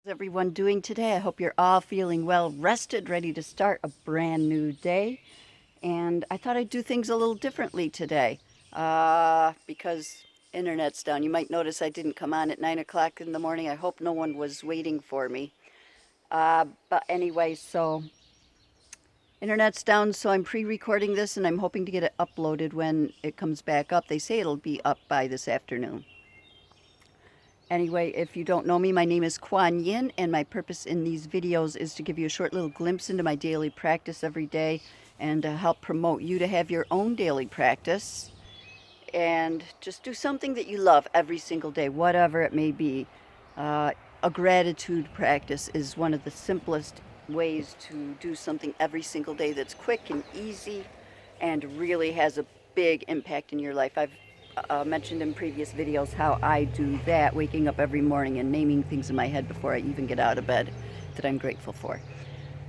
How's everyone doing today? I hope you're all feeling well rested, ready to start a brand new day. And I thought I'd do things a little differently today because internet's down. You might notice I didn't come on at 9 o'clock in the morning. I hope no one was waiting for me. But anyway, so internet's down, so I'm pre-recording this and I'm hoping to get it uploaded when it comes back up. They say it'll be up by this afternoon. Anyway, if you don't know me, my name is KuanYin, and my purpose in these videos is to give you a short little glimpse into my daily practice every day and to help promote you to have your own daily practice and just do something that you love every single day, whatever it may be. A gratitude practice is one of the simplest ways to do something every single day that's quick and easy and really has a big impact in your life. I've mentioned in previous videos how I do that, waking up every morning and naming things in my head before I even get out of bed that I'm grateful for.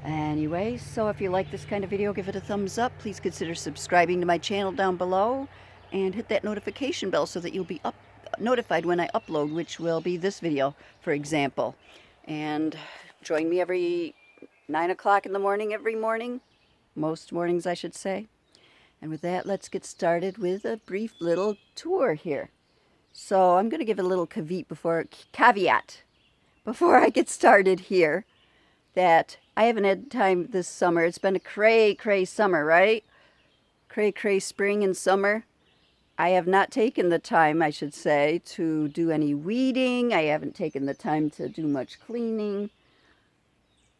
Anyway, so if you like this kind of video, give it a thumbs up. Please consider subscribing to my channel down below and hit that notification bell so that you'll be notified when I upload, which will be this video, for example. And join me every 9 o'clock in the morning every morning. Most mornings, I should say. And with that, let's get started with a brief little tour here. So I'm going to give a little caveat before I get started here that I haven't had time this summer. It's been a cray summer, right? Cray spring and summer. I have not taken the time, I should say, to do any weeding. I haven't taken the time to do much cleaning.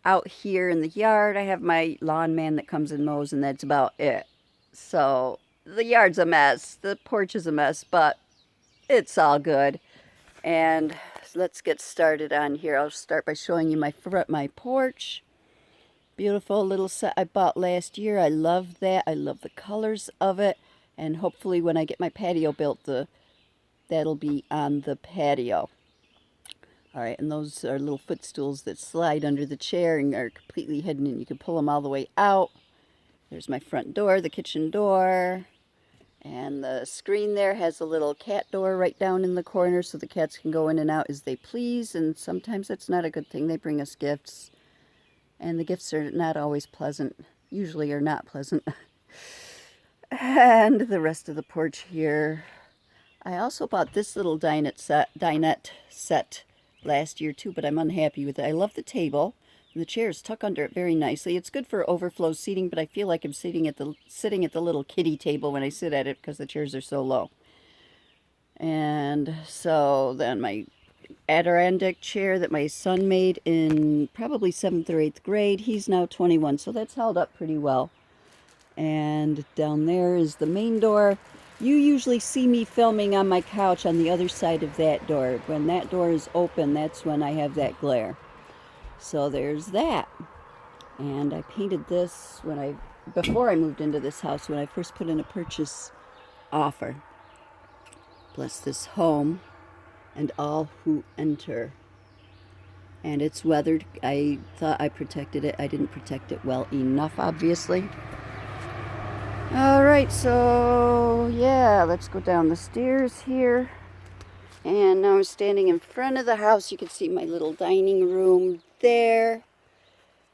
Out here in the yard, I have my lawn man that comes and mows, and that's about it. So the yard's a mess, the porch is a mess, but it's all good. And let's get started on here. I'll start by showing you my porch. Beautiful little set I bought last year. I love that. I love the colors of it. And hopefully when I get my patio built, that'll be on the patio. All right, and those are little footstools that slide under the chair and are completely hidden, and you can pull them all the way out. There's my front door, the kitchen door, and the screen there has a little cat door right down in the corner so the cats can go in and out as they please, and sometimes that's not a good thing. They bring us gifts, and the gifts are not always pleasant, usually are not pleasant. And the rest of the porch here. I also bought this little dinette set last year too, but I'm unhappy with it. I love the table. The chairs tuck under it very nicely. It's good for overflow seating, but I feel like I'm sitting at the little kiddie table when I sit at it because the chairs are so low. And so then my Adirondack chair that my son made in probably 7th or 8th grade, he's now 21, so that's held up pretty well. And down there is the main door. You usually see me filming on my couch on the other side of that door. When that door is open, that's when I have that glare. So there's that. And I painted this before I moved into this house, when I first put in a purchase offer. Bless this home and all who enter. And it's weathered. I thought I protected it. I didn't protect it well enough, obviously. All right, so yeah, let's go down the stairs here. And now I'm standing in front of the house. You can see my little dining room there.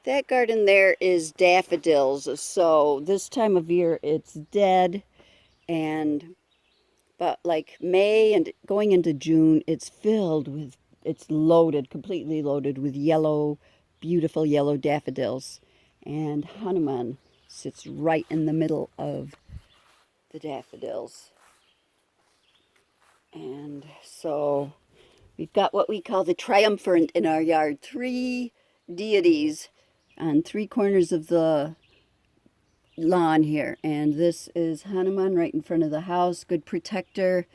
That garden there is daffodils. So this time of year it's dead. But like May and going into June, it's loaded, completely loaded with beautiful yellow daffodils. And Hanuman sits right in the middle of the daffodils. And so we've got what we call the triumvirate in our yard. 3 deities on 3 corners of the lawn here. And this is Hanuman right in front of the house, good protector.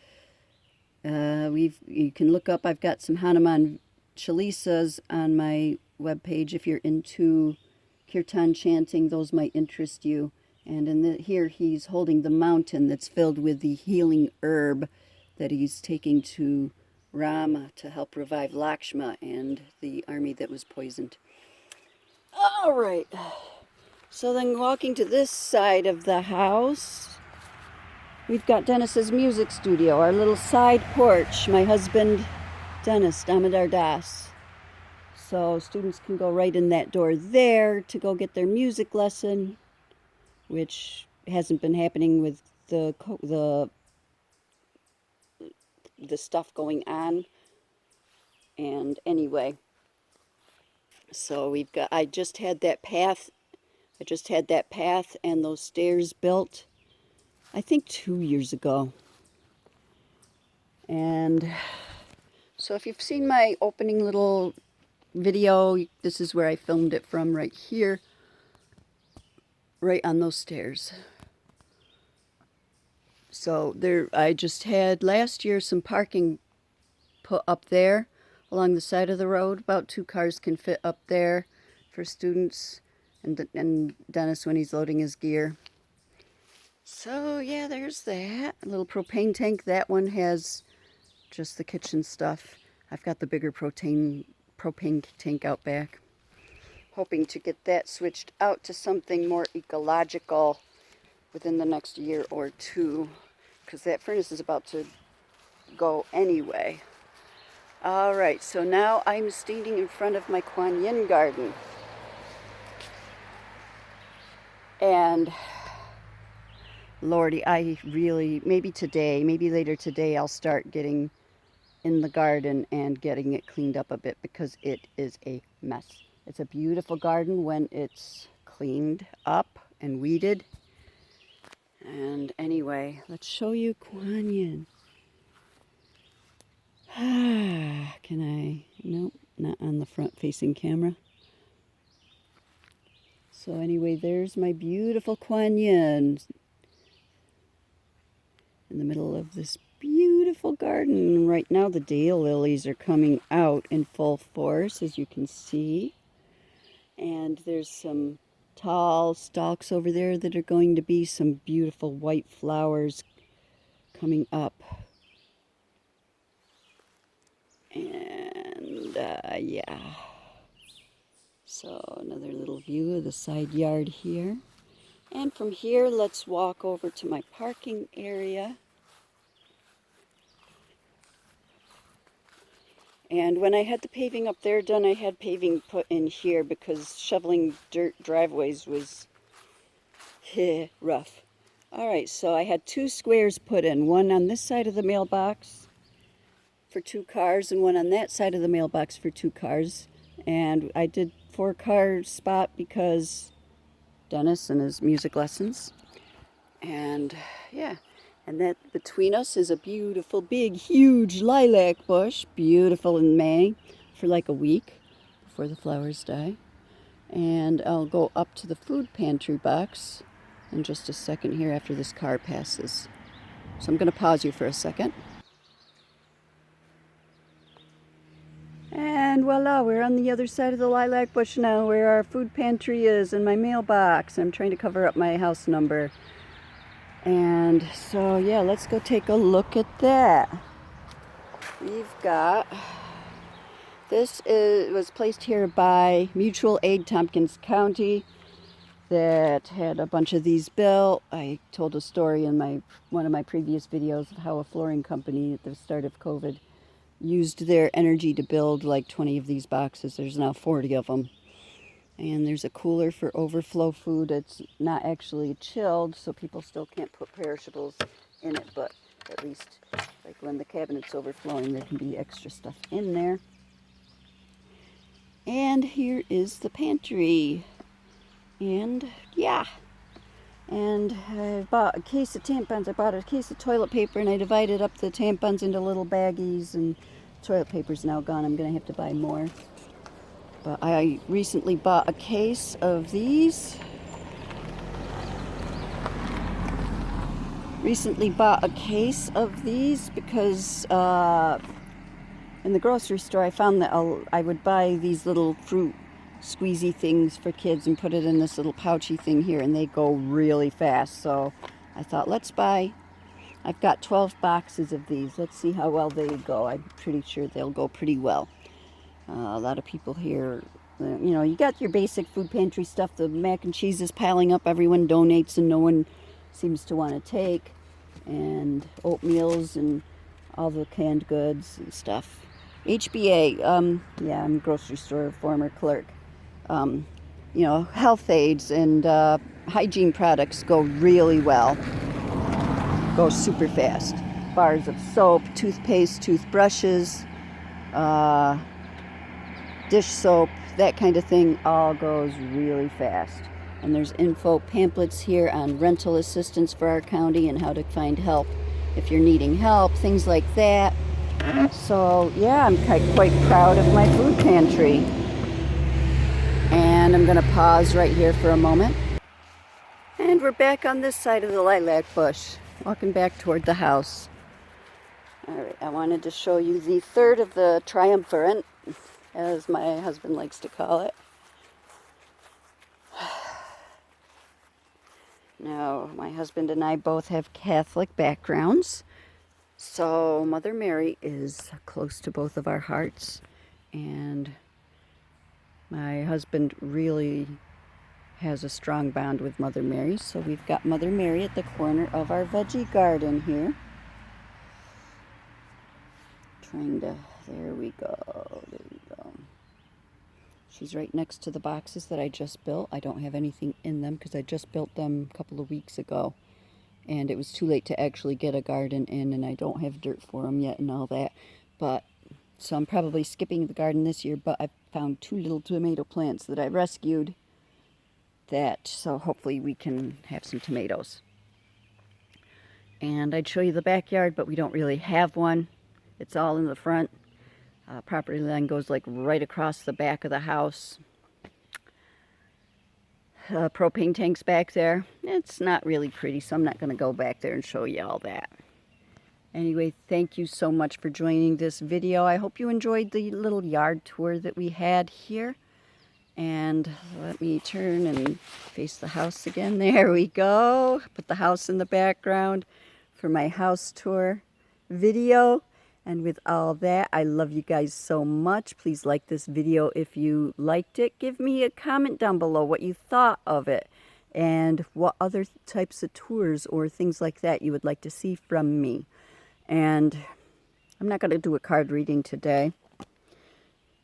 You can look up, I've got some Hanuman Chalisas on my webpage if you're into kirtan chanting. Those might interest you. And here he's holding the mountain that's filled with the healing herb that he's taking to Rama to help revive Lakshma and the army that was poisoned. All right. So then walking to this side of the house, we've got Dennis's music studio, our little side porch. My husband, Dennis Damodar Das. So students can go right in that door there to go get their music lesson, which hasn't been happening with the stuff going on. And anyway, so I just had that path and those stairs built, I think 2 years ago. And so if you've seen my opening little video, this is where I filmed it from, right here, right on those stairs. So I just had last year some parking put up there along the side of the road. About 2 cars can fit up there for students and Dennis when he's loading his gear. So yeah, there's that. A little propane tank. That one has just the kitchen stuff. I've got the bigger propane tank out back. Hoping to get that switched out to something more ecological within the next year or two, because that furnace is about to go anyway. All right, so now I'm standing in front of my KuanYin garden. And Lordy, maybe today, maybe later today, I'll start getting in the garden and getting it cleaned up a bit, because it is a mess. It's a beautiful garden when it's cleaned up and weeded. And anyway, let's show you KuanYin. Can I? Nope, not on the front facing camera. So anyway, there's my beautiful KuanYin in the middle of this beautiful garden. Right now the daylilies are coming out in full force, as you can see. And there's some tall stalks over there that are going to be some beautiful white flowers coming up. And yeah. So another little view of the side yard here. And from here, let's walk over to my parking area. And when I had the paving up there done, I had paving put in here because shoveling dirt driveways was rough. All right, so I had 2 squares put in, one on this side of the mailbox for 2 cars and one on that side of the mailbox for 2 cars. And I did 4-car spot because Dennis and his music lessons. And yeah. And that between us is a beautiful, big, huge lilac bush. Beautiful in May for like a week before the flowers die. And I'll go up to the food pantry box in just a second here after this car passes. So I'm going to pause you for a second. And voila, we're on the other side of the lilac bush now, where our food pantry is and my mailbox. I'm trying to cover up my house number. And so, yeah, let's go take a look at that. We've got, was placed here by Mutual Aid Tompkins County that had a bunch of these built. I told a story in one of my previous videos of how a flooring company at the start of COVID used their energy to build like 20 of these boxes. There's now 40 of them. And there's a cooler for overflow food. It's not actually chilled, so people still can't put perishables in it, but at least like when the cabinet's overflowing, there can be extra stuff in there. And here is the pantry. And yeah. And I bought a case of tampons. I bought a case of toilet paper, and I divided up the tampons into little baggies, and toilet paper's now gone. I'm going to have to buy more. But I recently bought a case of these. Because in the grocery store I found that I would buy these little fruit squeezy things for kids and put it in this little pouchy thing here, and they go really fast. So I thought, I've got 12 boxes of these. Let's see how well they go. I'm pretty sure they'll go pretty well. A lot of people here, you got your basic food pantry stuff. The mac and cheese is piling up. Everyone donates and no one seems to want to take. And oatmeals and all the canned goods and stuff. HBA, yeah, I'm a grocery store former clerk. You know, health aids and hygiene products go really well. Go super fast. Bars of soap, toothpaste, toothbrushes, uh, dish soap, that kind of thing all goes really fast. And there's info pamphlets here on rental assistance for our county and how to find help if you're needing help, things like that. So yeah, I'm quite proud of my food pantry. And I'm going to pause right here for a moment. And we're back on this side of the lilac bush, walking back toward the house. Alright, I wanted to show you the third of the triumvirate, as my husband likes to call it. Now, my husband and I both have Catholic backgrounds, so Mother Mary is close to both of our hearts, and my husband really has a strong bond with Mother Mary, so we've got Mother Mary at the corner of our veggie garden here. There we go. She's right next to the boxes that I just built. I don't have anything in them because I just built them a couple of weeks ago. And it was too late to actually get a garden in, and I don't have dirt for them yet and all that. So I'm probably skipping the garden this year, but I found 2 little tomato plants that I rescued. So hopefully we can have some tomatoes. And I'd show you the backyard, but we don't really have one. It's all in the front. Property line goes like right across the back of the house. Propane tank's back there. It's not really pretty, so I'm not going to go back there and show you all that. Anyway, thank you so much for joining this video. I hope you enjoyed the little yard tour that we had here. And let me turn and face the house again. There we go. Put the house in the background for my house tour video. And with all that, I love you guys so much. Please like this video if you liked it. Give me a comment down below what you thought of it and what other types of tours or things like that you would like to see from me. And I'm not going to do a card reading today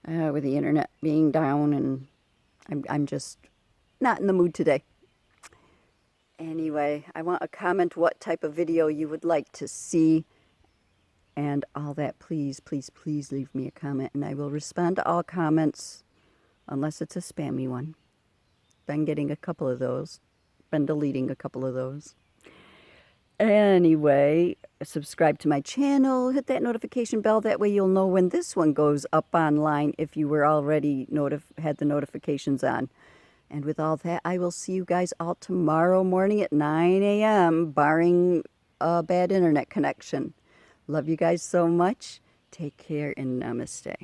with the internet being down, and I'm just not in the mood today. Anyway, I want a comment what type of video you would like to see. And all that, please, please, please leave me a comment, and I will respond to all comments, unless it's a spammy one. Been getting a couple of those. Been deleting a couple of those. Anyway, subscribe to my channel, hit that notification bell, that way you'll know when this one goes up online if you were already had the notifications on. And with all that, I will see you guys all tomorrow morning at 9 a.m., barring a bad internet connection. Love you guys so much. Take care and namaste.